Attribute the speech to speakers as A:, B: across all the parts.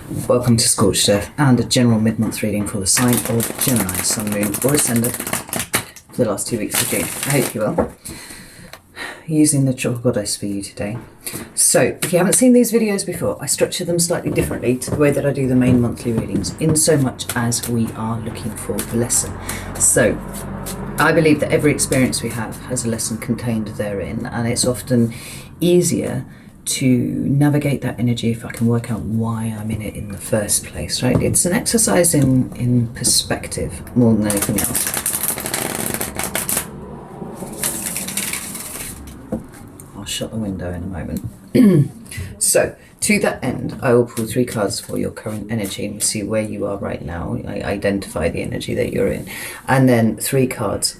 A: Welcome to Scorched Earth and a general mid-month reading for the sign of Gemini, Sun, Moon or Ascendant for the last 2 weeks of June. I hope you will. Using the Tropical Goddess for you today. So, if you haven't seen these videos before, I structure them slightly differently to the way that I do the main monthly readings, in so much as we are looking for a lesson. So, I believe that every experience we have has a lesson contained therein, and it's often easier to navigate that energy if I can work out why I'm in it in the first place, right? It's an exercise in perspective more than anything else. I'll shut the window in a moment. So, to that end, I will pull 3 cards for your current energy and see where you are right now. I identify the energy that you're in. And then 3 cards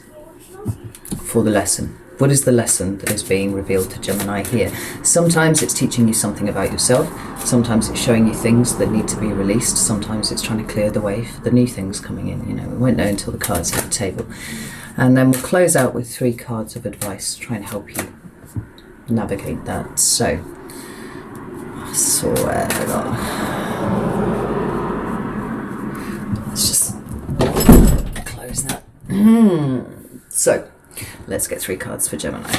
A: for the lesson. What is the lesson that is being revealed to Gemini here? Sometimes it's teaching you something about yourself. Sometimes it's showing you things that need to be released. Sometimes it's trying to clear the way for the new things coming in. You know, we won't know until the cards hit the table. And then we'll close out with 3 cards of advice to try and help you navigate that. So, I swear to God. Let's just close that. So, let's get 3 cards for Gemini.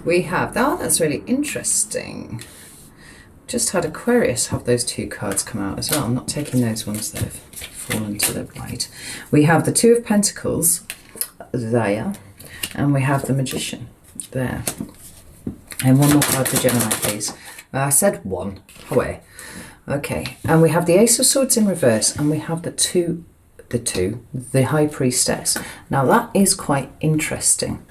A: We have, that's really interesting. Just had Aquarius have those 2 cards come out as well. I'm not taking those ones that have fallen to the right. We have the 2 of Pentacles there, and we have the Magician there. And one more card for Gemini, please. I said 1. Away. Okay, and we have the Ace of Swords in reverse, and we have the High Priestess. Now that is quite interesting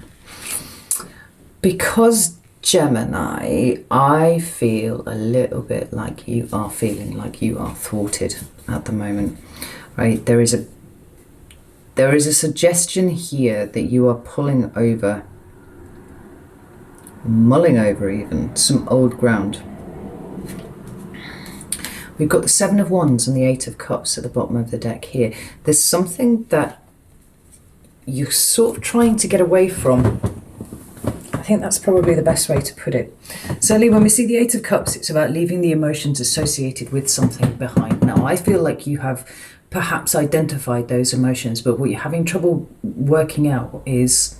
A: because Gemini, I feel a little bit like you are feeling like you are thwarted at the moment, right? There is a suggestion here that you are mulling over even some old ground. We've got the 7 of Wands and the 8 of Cups at the bottom of the deck here. There's something that you're sort of trying to get away from. I think that's probably the best way to put it. Certainly when we see the 8 of Cups, it's about leaving the emotions associated with something behind. Now, I feel like you have perhaps identified those emotions, but what you're having trouble working out is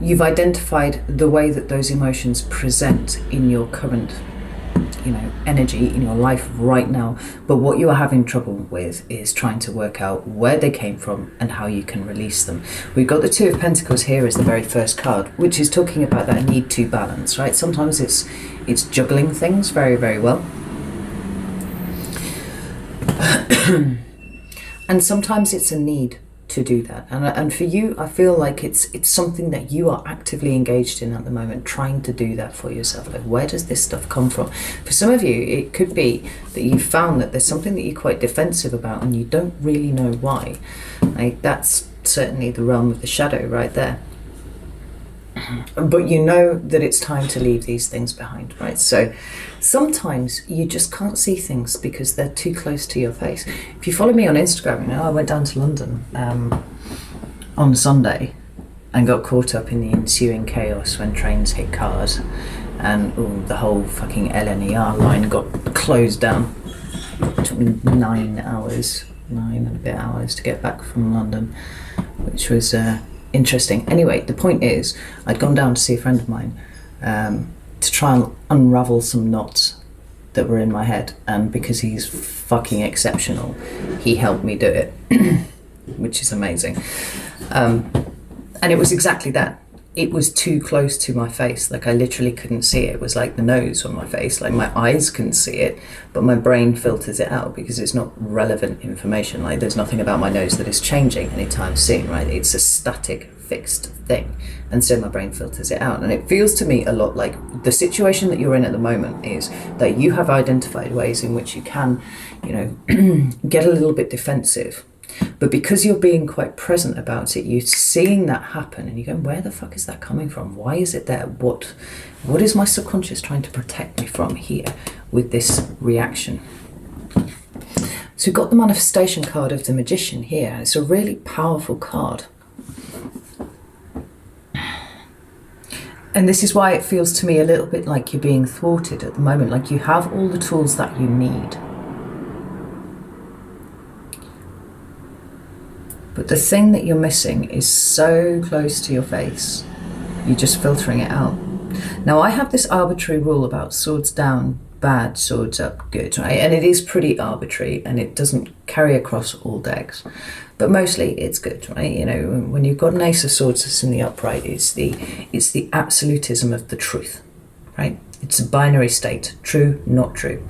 A: you've identified the way that those emotions present in your current energy in your life right now, but what you are having trouble with is trying to work out where they came from and how you can release them. We've got the 2 of Pentacles here as the very first card, which is talking about that need to balance, right? Sometimes it's juggling things very, very well. And sometimes it's a need to do that, and for you, I feel like it's something that you are actively engaged in at the moment, trying to do that for yourself. Like, where does this stuff come from? For some of you, it could be that you found that there's something that you're quite defensive about and you don't really know why. Like, that's certainly the realm of the shadow right there. But you know that it's time to leave these things behind, right? So sometimes you just can't see things because they're too close to your face. If you follow me on Instagram, I went down to London on Sunday and got caught up in the ensuing chaos when trains hit cars and the whole fucking LNER line got closed down. It took me 9 and a bit hours to get back from London, which was interesting. Anyway, the point is, I'd gone down to see a friend of mine to try and unravel some knots that were in my head, and because he's fucking exceptional, he helped me do it, which is amazing. And it was exactly that. It was too close to my face. Like, I literally couldn't see it. It was like the nose on my face. Like, my eyes couldn't see it, but my brain filters it out because it's not relevant information. Like, there's nothing about my nose that is changing anytime soon, right? It's a static, fixed thing. And so my brain filters it out. And it feels to me a lot like the situation that you're in at the moment is that you have identified ways in which you can, get a little bit defensive. But because you're being quite present about it, you're seeing that happen and you're going, where the fuck is that coming from? Why is it there? What is my subconscious trying to protect me from here with this reaction? So we've got the manifestation card of the Magician here. It's a really powerful card. And this is why it feels to me a little bit like you're being thwarted at the moment, like you have all the tools that you need. But the thing that you're missing is so close to your face, you're just filtering it out. Now, I have this arbitrary rule about swords down, bad, swords up, good, right? And it is pretty arbitrary, and it doesn't carry across all decks. But mostly it's good, right? You know, when you've got an ace of swords that's in the upright, it's the absolutism of the truth, right? It's a binary state, true, not true.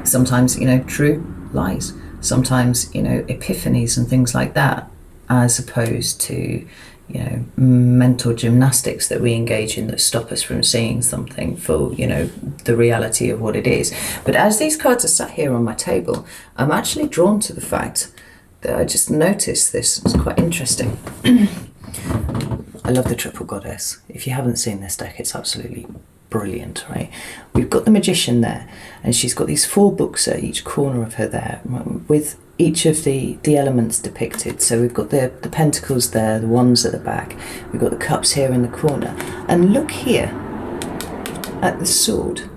A: Sometimes, you know, true, lies. Sometimes, you know, epiphanies and things like that, as opposed to, you know, mental gymnastics that we engage in that stop us from seeing something for, you know, the reality of what it is. But as these cards are sat here on my table, I'm actually drawn to the fact that I just noticed this. It's quite interesting. I love the Triple Goddess. If you haven't seen this deck, it's absolutely brilliant, right? We've got the Magician there, and she's got these 4 books at each corner of her there, with each of the elements depicted. So we've got the pentacles there, the wands at the back, we've got the cups here in the corner, and look here at the sword.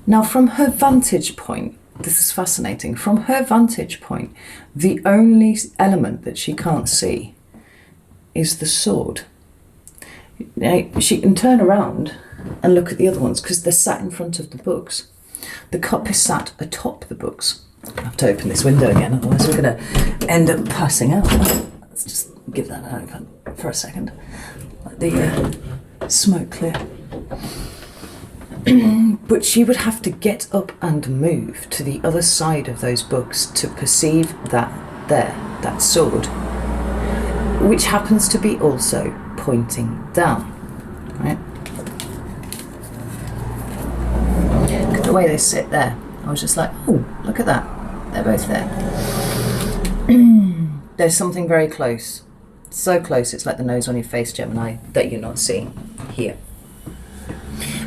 A: Now, from her vantage point, this is fascinating, from her vantage point, the only element that she can't see is the sword. Now, she can turn around and look at the other ones because they're sat in front of the books. The cup is sat atop the books. I have to open this window again, otherwise we're going to end up passing out. Let's just give that open for a second. Let the smoke clear. But she would have to get up and move to the other side of those books to perceive that sword, which happens to be also pointing down, right? Look at the way they sit there. I was just like, oh, look at that. They're both there. There's something very close. So close, it's like the nose on your face, Gemini, that you're not seeing here.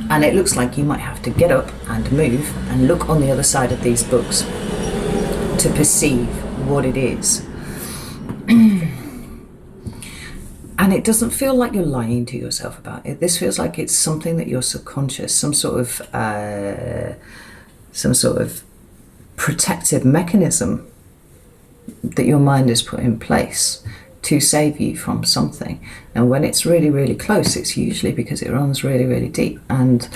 A: And it looks like you might have to get up and move and look on the other side of these books to perceive what it is. And it doesn't feel like you're lying to yourself about it. This feels like it's something that your subconscious, some sort of protective mechanism that your mind has put in place to save you from something. And when it's really, really close, it's usually because it runs really, really deep. And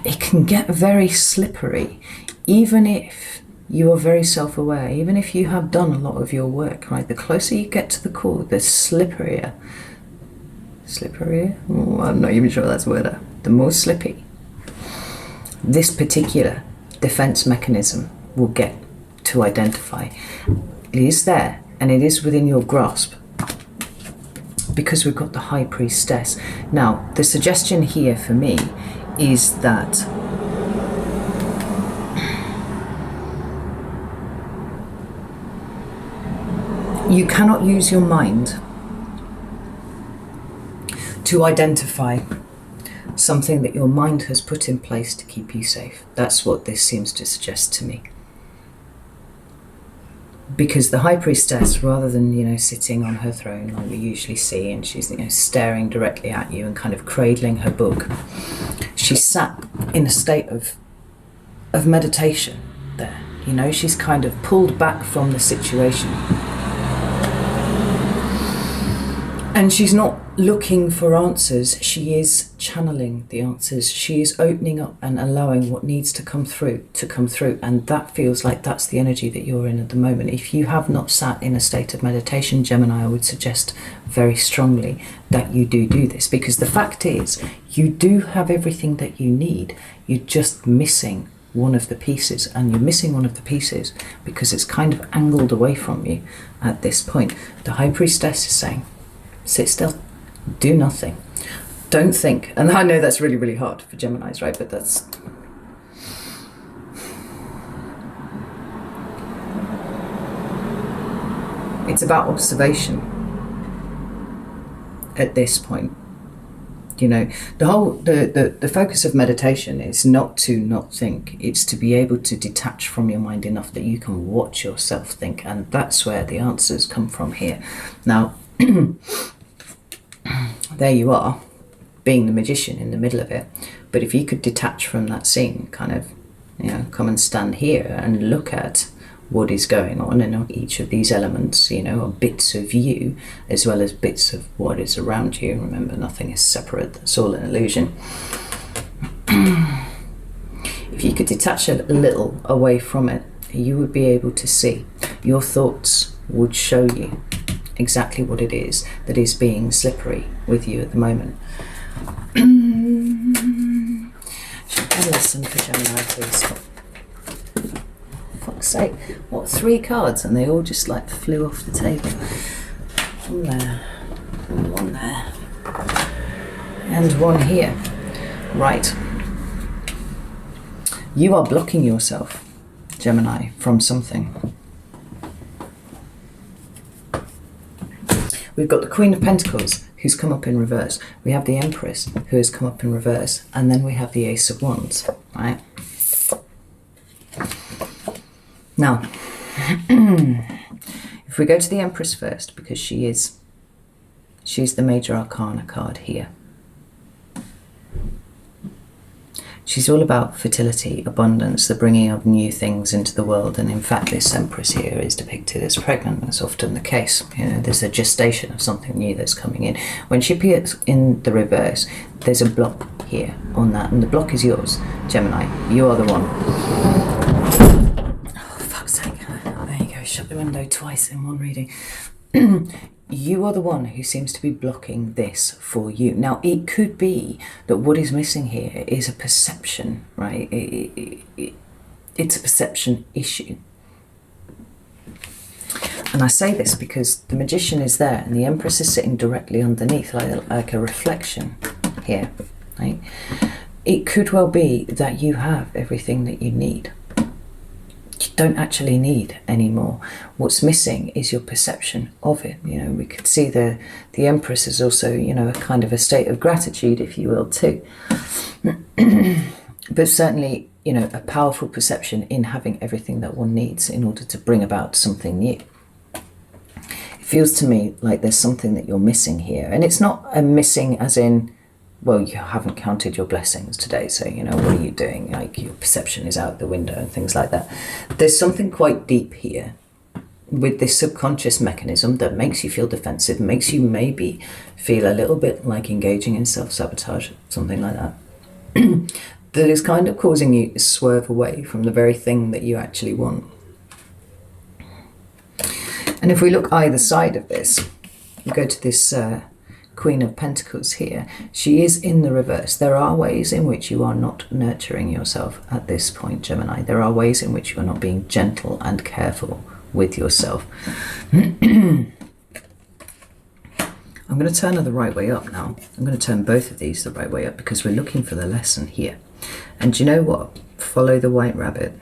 A: it can get very slippery, even if you are very self-aware, even if you have done a lot of your work, right? The closer you get to the core, the slipperier? Oh, I'm not even sure that's a word. The more slippy this particular defense mechanism will get to identify. It is there, and it is within your grasp, because we've got the High Priestess. Now, the suggestion here for me is that you cannot use your mind to identify something that your mind has put in place to keep you safe. That's what this seems to suggest to me. Because the High Priestess, rather than, you know, sitting on her throne like we usually see, and she's, you know, staring directly at you and kind of cradling her book, she's sat in a state of meditation there. You know, she's kind of pulled back from the situation. And she's not looking for answers, she is channeling the answers. She is opening up and allowing what needs to come through, and that feels like that's the energy that you're in at the moment. If you have not sat in a state of meditation, Gemini, I would suggest very strongly that you do this, because the fact is, you do have everything that you need, you're just missing one of the pieces, and you're missing one of the pieces because it's kind of angled away from you at this point. The High Priestess is saying, sit still, do nothing, don't think. And I know that's really, really hard for Geminis, right? But that's... it's about observation at this point. You know, the focus of meditation is not to not think. It's to be able to detach from your mind enough that you can watch yourself think, and that's where the answers come from here. Now, there you are, being the magician in the middle of it. But if you could detach from that scene, kind of, you know, come and stand here and look at what is going on in each of these elements, you know, are bits of you as well as bits of what is around you. Remember, nothing is separate, it's all an illusion. If you could detach a little away from it, you would be able to see. Your thoughts would show you exactly what it is that is being slippery with you at the moment. Should I listen for Gemini, please? Fuck's sake, what, 3 cards and they all just like flew off the table. One there, one there, and one here. Right. You are blocking yourself, Gemini, from something. We've got the Queen of Pentacles, who's come up in reverse. We have the Empress, who has come up in reverse. And then we have the Ace of Wands, right? Now, if we go to the Empress first, because she's the major arcana card here. She's all about fertility, abundance, the bringing of new things into the world. And in fact, this Empress here is depicted as pregnant. That's often the case. You know, there's a gestation of something new that's coming in. When she appears in the reverse, there's a block here on that. And the block is yours, Gemini. You are the one. There you go, shut the window twice in one reading. You are the one who seems to be blocking this for you. Now, it could be that what is missing here is a perception, right? It's a perception issue. And I say this because the Magician is there and the Empress is sitting directly underneath, like a reflection here, right? It could well be that you have everything that you need. You don't actually need any more. What's missing is your perception of it. You know, we could see the Empress is also, you know, a kind of a state of gratitude, if you will, too. But certainly, you know, a powerful perception in having everything that one needs in order to bring about something new. It feels to me like there's something that you're missing here. And it's not a missing as in, well, you haven't counted your blessings today, so, you know, what are you doing? Like, your perception is out the window and things like that. There's something quite deep here with this subconscious mechanism that makes you feel defensive, makes you maybe feel a little bit like engaging in self-sabotage, something like that, that is kind of causing you to swerve away from the very thing that you actually want. And if we look either side of this, we go to this Queen of Pentacles here. She is in the reverse. There are ways in which you are not nurturing yourself at this point, Gemini. There are ways in which you are not being gentle and careful with yourself. I'm going to turn her the right way up now. I'm going to turn both of these the right way up because we're looking for the lesson here. And do you know what? Follow the white rabbit.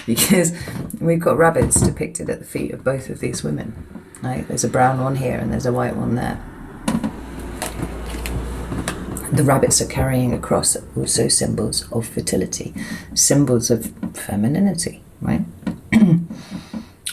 A: Because we've got rabbits depicted at the feet of both of these women. Right? There's a brown one here and there's a white one there. The rabbits are carrying across also symbols of fertility, symbols of femininity, right?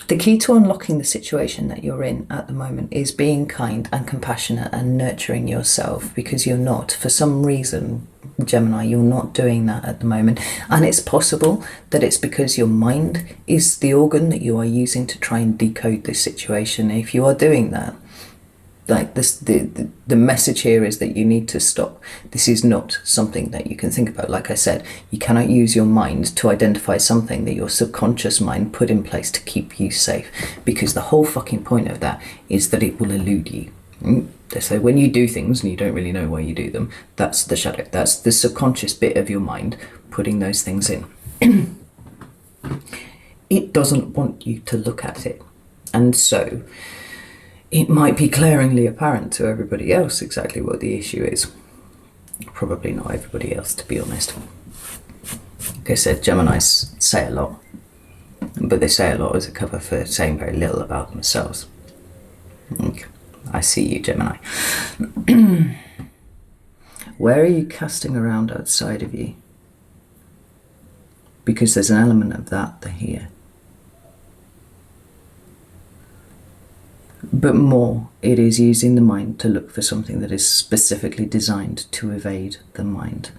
A: The key to unlocking the situation that you're in at the moment is being kind and compassionate and nurturing yourself, because you're not, for some reason, Gemini, you're not doing that at the moment. And it's possible that it's because your mind is the organ that you are using to try and decode this situation. If you are doing that, like this, the message here is that you need to stop. This is not something that you can think about. Like I said, you cannot use your mind to identify something that your subconscious mind put in place to keep you safe, because the whole fucking point of that is that it will elude you. So when you do things and you don't really know why you do them, that's the shadow. That's the subconscious bit of your mind putting those things in. It doesn't want you to look at it. And so it might be glaringly apparent to everybody else exactly what the issue is. Probably not everybody else, to be honest. Like I said, Geminis say a lot, but they say a lot as a cover for saying very little about themselves. I see you, Gemini. Where are you casting around outside of you? Because there's an element of that here. But more, it is using the mind to look for something that is specifically designed to evade the mind.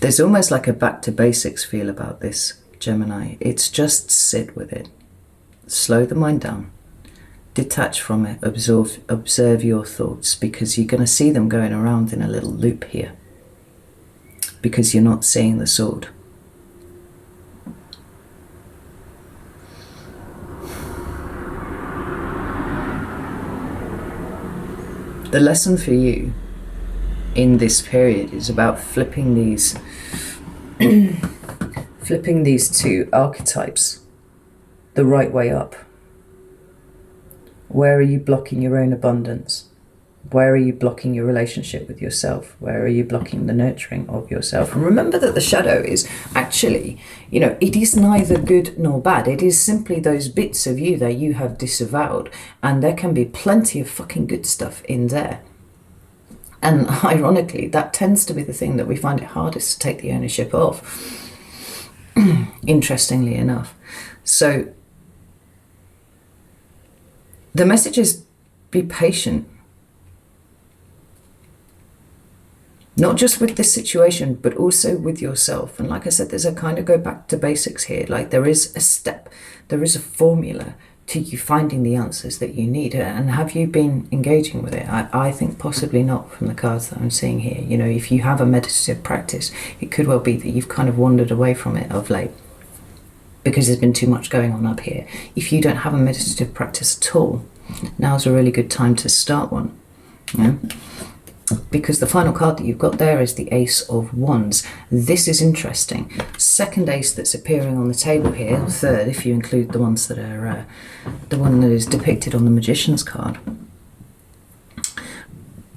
A: There's almost like a back to basics feel about this, Gemini. It's just sit with it. Slow the mind down. Detach from it. Observe your thoughts, because you're going to see them going around in a little loop here. Because you're not seeing the sword. The lesson for you in this period is about flipping these two archetypes the right way up. Where are you blocking your own abundance? Where are you blocking your relationship with yourself? Where are you blocking the nurturing of yourself? And remember that the shadow is actually, it is neither good nor bad. It is simply those bits of you that you have disavowed. And there can be plenty of fucking good stuff in there. And ironically, that tends to be the thing that we find it hardest to take the ownership of. Interestingly enough. So the message is be patient. Not just with this situation, but also with yourself. And like I said, there's a kind of go back to basics here. Like there is a step, there is a formula to you finding the answers that you need. And have you been engaging with it? I think possibly not, from the cards that I'm seeing here. If you have a meditative practice, it could well be that you've kind of wandered away from it of late because there's been too much going on up here. If you don't have a meditative practice at all, now's a really good time to start one. Because the final card that you've got there is the Ace of Wands. This is interesting. Second ace that's appearing on the table here, third if you include the ones that are the one that is depicted on the Magician's card.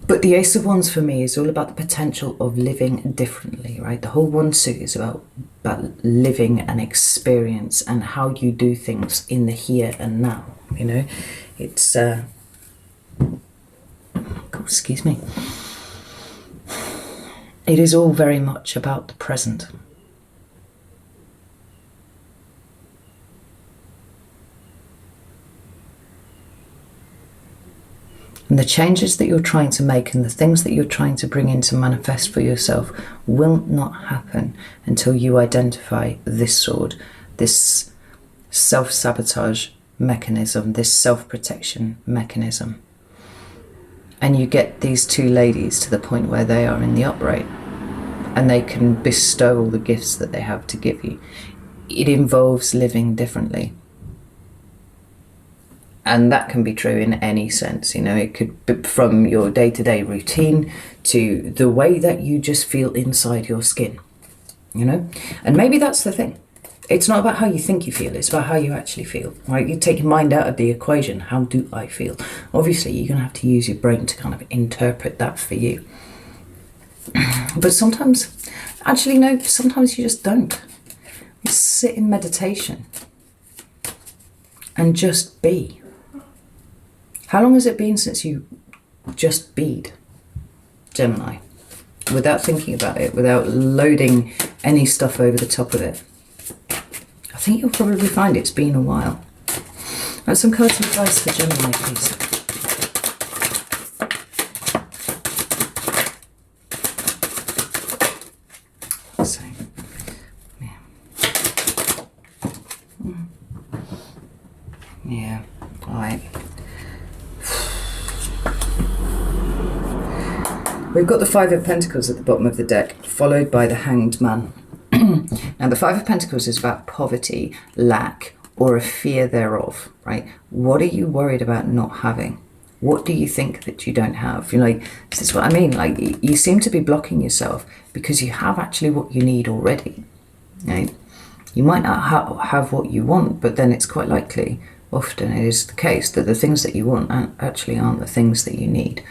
A: But the Ace of Wands for me is all about the potential of living differently, right? The whole wand suit is about living an experience and how you do things in the here and now. It's excuse me. It is all very much about the present. And the changes that you're trying to make and the things that you're trying to bring in to manifest for yourself will not happen until you identify this sword, this self-sabotage mechanism, this self-protection mechanism. And you get these two ladies to the point where they are in the upright and they can bestow all the gifts that they have to give you. It involves living differently. And that can be true in any sense. It could be from your day-to-day routine to the way that you just feel inside your skin, And maybe that's the thing. It's not about how you think you feel, it's about how you actually feel, right? You take your mind out of the equation. How do I feel? Obviously, you're going to have to use your brain to kind of interpret that for you. But sometimes, actually, no, sometimes you just don't. You sit in meditation and just be. How long has it been since you just beed, Gemini? Without thinking about it, without loading any stuff over the top of it. I think you'll probably find it's been a while. Right, some cards of advice for Gemini, please. So, yeah. All right. We've got the Five of Pentacles at the bottom of the deck, followed by the Hanged Man. Now, the Five of Pentacles is about poverty, lack, or a fear thereof, right? What are you worried about not having? What do you think that you don't have? This is what I mean. You seem to be blocking yourself because you have actually what you need already, right? You might not have what you want, but then it's quite likely, often it is the case, that the things that you want actually aren't the things that you need.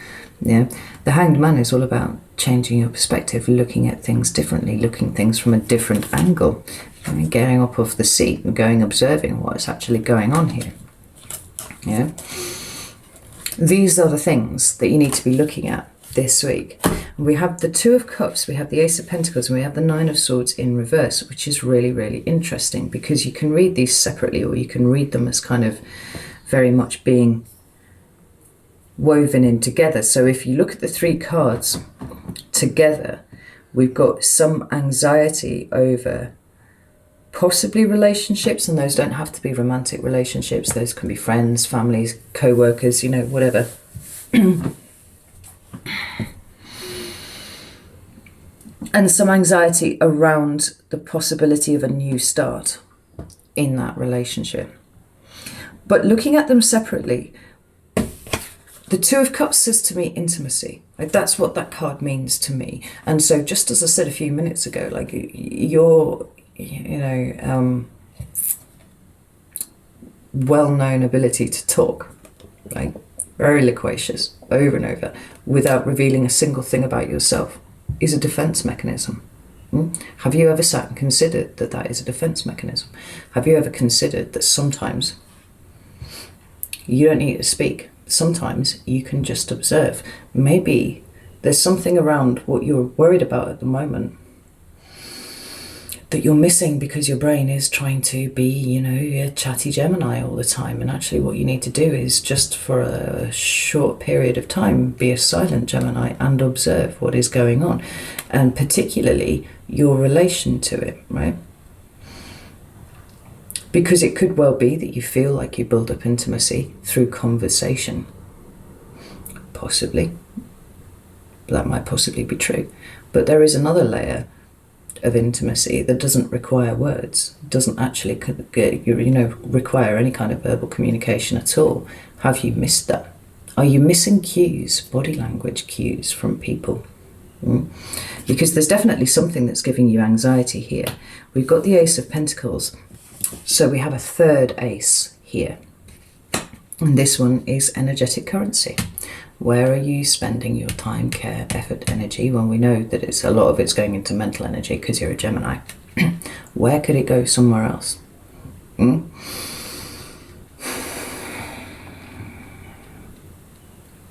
A: Yeah, the Hanged Man is all about changing your perspective, looking at things differently, looking at things from a different angle, getting up off the seat and observing what's actually going on here. Yeah. These are the things that you need to be looking at this week. We have the Two of Cups, we have the Ace of Pentacles, and we have the Nine of Swords in reverse, which is really, really interesting because you can read these separately, or you can read them as kind of very much being woven in together. So if you look at the three cards together, we've got some anxiety over possibly relationships, and those don't have to be romantic relationships. Those can be friends, families, co-workers, you know, whatever. And some anxiety around the possibility of a new start in that relationship. But looking at them separately, the Two of Cups says to me intimacy. Like, that's what that card means to me. And so just as I said a few minutes ago, like your, you know, well-known ability to talk, like very loquacious over and over without revealing a single thing about yourself, is a defense mechanism. Have you ever sat and considered that that is a defense mechanism? Have you ever considered that sometimes you don't need to speak? Sometimes you can just observe. Maybe there's something around what you're worried about at the moment that you're missing because your brain is trying to be, you know, a chatty Gemini all the time. And actually what you need to do is just for a short period of time, be a silent Gemini and observe what is going on. And particularly your relation to it, right? Because it could well be that you feel like you build up intimacy through conversation. Possibly. That might possibly be true. But there is another layer of intimacy that doesn't require words, doesn't actually, you know, require any kind of verbal communication at all. Have you missed that? Are you missing cues, body language cues from people? Because there's definitely something that's giving you anxiety here. We've got the Ace of Pentacles, so we have a third ace here. And this one is energetic currency. Where are you spending your time, care, effort, energy? When we know that it's a lot of it's going into mental energy because you're a Gemini. Where could it go somewhere else?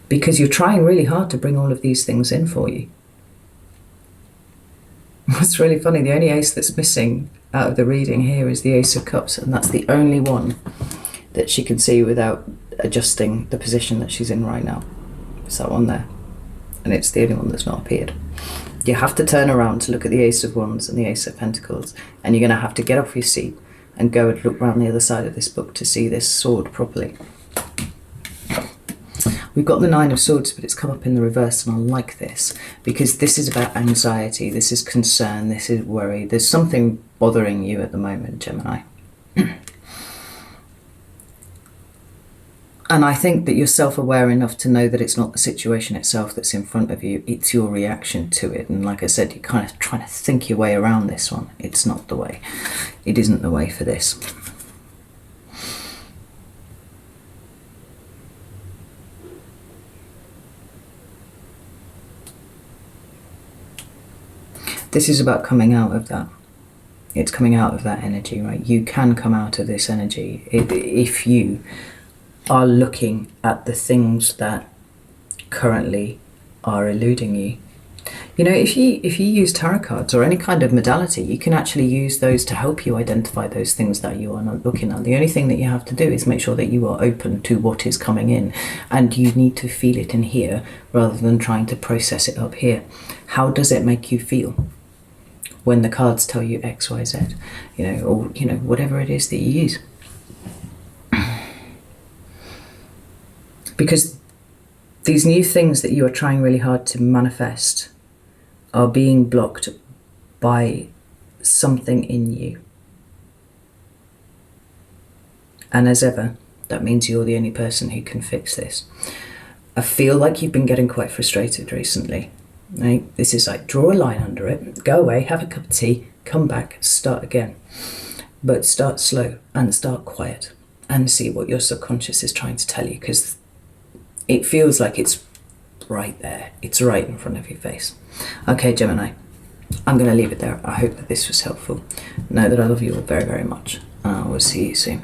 A: Because you're trying really hard to bring all of these things in for you. It's really funny. The only ace that's missing out of the reading here is the Ace of Cups, and that's the only one that she can see without adjusting the position that she's in right now. It's that one there, and it's the only one that's not appeared. You have to turn around to look at the Ace of Wands and the Ace of Pentacles, and you're going to have to get off your seat and go and look around the other side of this book to see this sword properly. We've got the Nine of Swords, but it's come up in the reverse, and I like this because this is about anxiety, this is concern, this is worry. There's something bothering you at the moment, Gemini. And I think that you're self-aware enough to know that it's not the situation itself that's in front of you, it's your reaction to it. And like I said, you're kind of trying to think your way around this one. It's not the way. It isn't the way for this. This is about coming out of that. It's coming out of that energy, right? You can come out of this energy if you are looking at the things that currently are eluding you. You know, if you use tarot cards or any kind of modality, you can actually use those to help you identify those things that you are not looking at. The only thing that you have to do is make sure that you are open to what is coming in, and you need to feel it in here rather than trying to process it up here. How does it make you feel when the cards tell you X, Y, Z, you know, or, you know, whatever it is that you use? Because these new things that you are trying really hard to manifest are being blocked by something in you. And as ever, that means you're the only person who can fix this. I feel like you've been getting quite frustrated recently. Right? This is like, draw a line under it, go away, have a cup of tea, come back, start again. But start slow and start quiet and see what your subconscious is trying to tell you, because it feels like it's right there. It's right in front of your face. Okay, Gemini, I'm going to leave it there. I hope that this was helpful. Know that I love you all very, very much. I will see you soon.